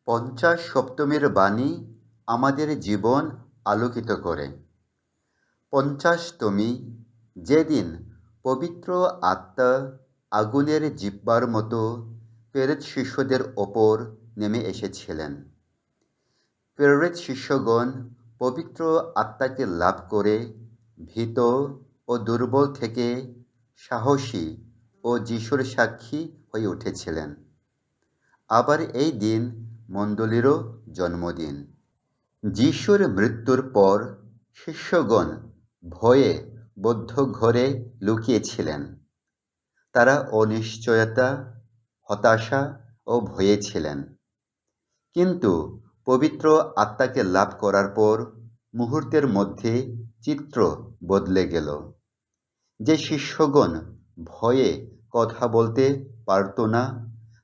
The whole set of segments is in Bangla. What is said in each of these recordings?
পঞ্চাশ সপ্তমীর বাণী আমাদের জীবন আলোকিত করে। পঞ্চাশতমী, যেদিন পবিত্র আত্মা আগুনের জিহ্বার মতো প্রেরিত শিষ্যদের ওপর নেমে এসেছিলেন। প্রেরিত শিষ্যগণ পবিত্র আত্মাকে লাভ করে ভীত ও দুর্বল থেকে সাহসী ও যিশুর সাক্ষী হয়ে উঠেছিলেন। আবার এই দিন মণ্ডলীরও জন্মদিন। যিশুর মৃত্যুর পর শিষ্যগণ ভয়ে বদ্ধ ঘরে লুকিয়েছিলেন। তারা অনিশ্চয়তা, হতাশা ও ভয়ে ছিলেন। কিন্তু পবিত্র আত্মাকে লাভ করার পর মুহূর্তের মধ্যে চিত্র বদলে গেল। যে শিষ্যগণ ভয়ে কথা বলতে পারত না,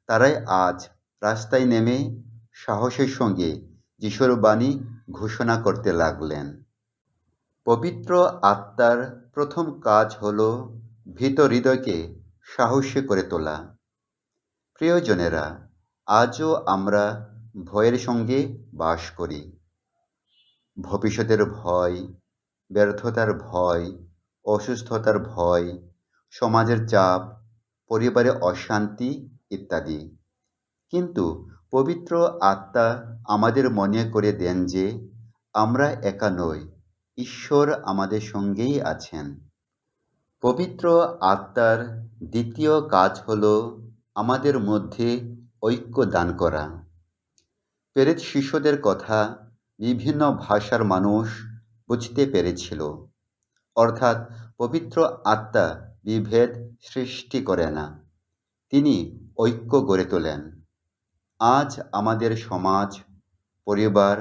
তারাই আজ রাস্তায় নেমে সাহসের সঙ্গে যিশুর বাণী ঘোষণা করতে লাগলেন। পবিত্র আত্মার প্রথম কাজ হল ভীত হৃদয়কে সাহসী করে তোলা। প্রিয়জনেরা, আজও আমরা ভয়ের সঙ্গে বাস করি। ভবিষ্যতের ভয়, ব্যর্থতার ভয়, অসুস্থতার ভয়, সমাজের চাপ, পরিবারে অশান্তি ইত্যাদি। কিন্তু পবিত্র আত্মা আমাদের মনে করে দেন যে আমরা একা নই, ঈশ্বর আমাদের সঙ্গেই আছেন। পবিত্র আত্মার দ্বিতীয় কাজ হল আমাদের মধ্যে ঐক্য দান করা। প্রেরিত শিষ্যদের কথা বিভিন্ন ভাষার মানুষ বুঝতে পেরেছিল। অর্থাৎ পবিত্র আত্মা বিভেদ সৃষ্টি করে না, তিনি ঐক্য গড়ে তোলেন। আজ আমাদের সমাজ, পরিবার,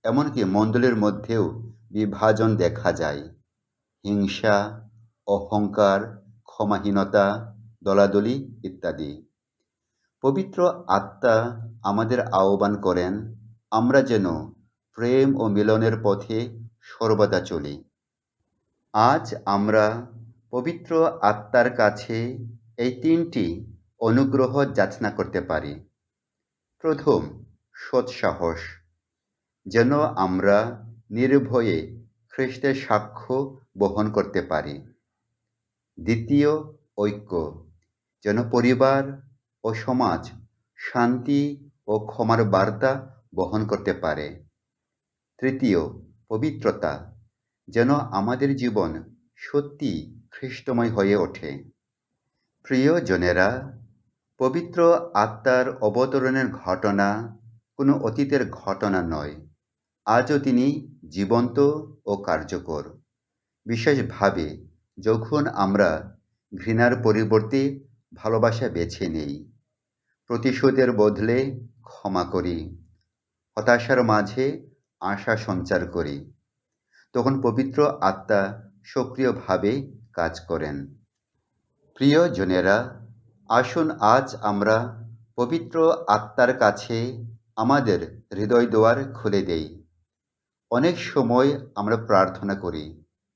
এমনকি মণ্ডলীর মধ্যেও বিভাজন দেখা যায়। হিংসা, অহংকার, ক্ষমাহীনতা, দলাদলি ইত্যাদি। পবিত্র আত্মা আমাদের আহ্বান করেন আমরা যেন প্রেম ও মিলনের পথে সর্বদা চলি। আজ আমরা পবিত্র আত্মার কাছে এই তিনটি অনুগ্রহ যাচনা করতে পারি। প্রথম, সৎসাহস, যেন আমরা নির্ভয়ে খ্রিস্টের সাক্ষ্য বহন করতে পারি। দ্বিতীয়, ঐক্য, যেন পরিবার ও সমাজ শান্তি ও ক্ষমার বার্তা বহন করতে পারে। তৃতীয়, পবিত্রতা, যেন আমাদের জীবন সত্যি খ্রিস্টময় হয়ে ওঠে। প্রিয়জনেরা, পবিত্র আত্মার অবতরণের ঘটনা কোনো অতীতের ঘটনা নয়, আজও তিনি জীবন্ত ও কার্যকর। বিশেষভাবে যখন আমরা ঘৃণার পরিবর্তে ভালোবাসা বেছে নেই, প্রতিশোধের বদলে ক্ষমা করি, হতাশার মাঝে আশা সঞ্চার করি, তখন পবিত্র আত্মা সক্রিয়ভাবে কাজ করেন। প্রিয়জনেরা, আসুন আজ আমরা পবিত্র আত্মার কাছে আমাদের হৃদয় দুয়ার খুলে দেই। অনেক সময় আমরা প্রার্থনা করি,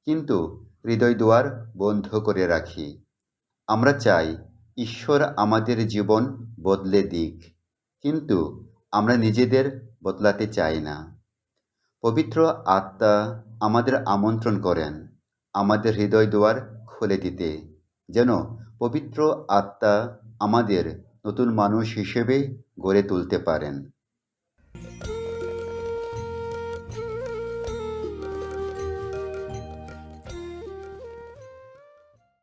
কিন্তু হৃদয় দুয়ার বন্ধ করে রাখি। আমরা চাই ঈশ্বর আমাদের জীবন বদলে দিক, কিন্তু আমরা নিজেদের বদলাতে চাই না। পবিত্র আত্মা আমাদের আমন্ত্রণ করেন আমাদের হৃদয় দুয়ার খুলে দিতে, যেন পবিত্র আত্মা আমাদের নতুন মানুষ হিসেবে গড়ে তুলতে পারেন।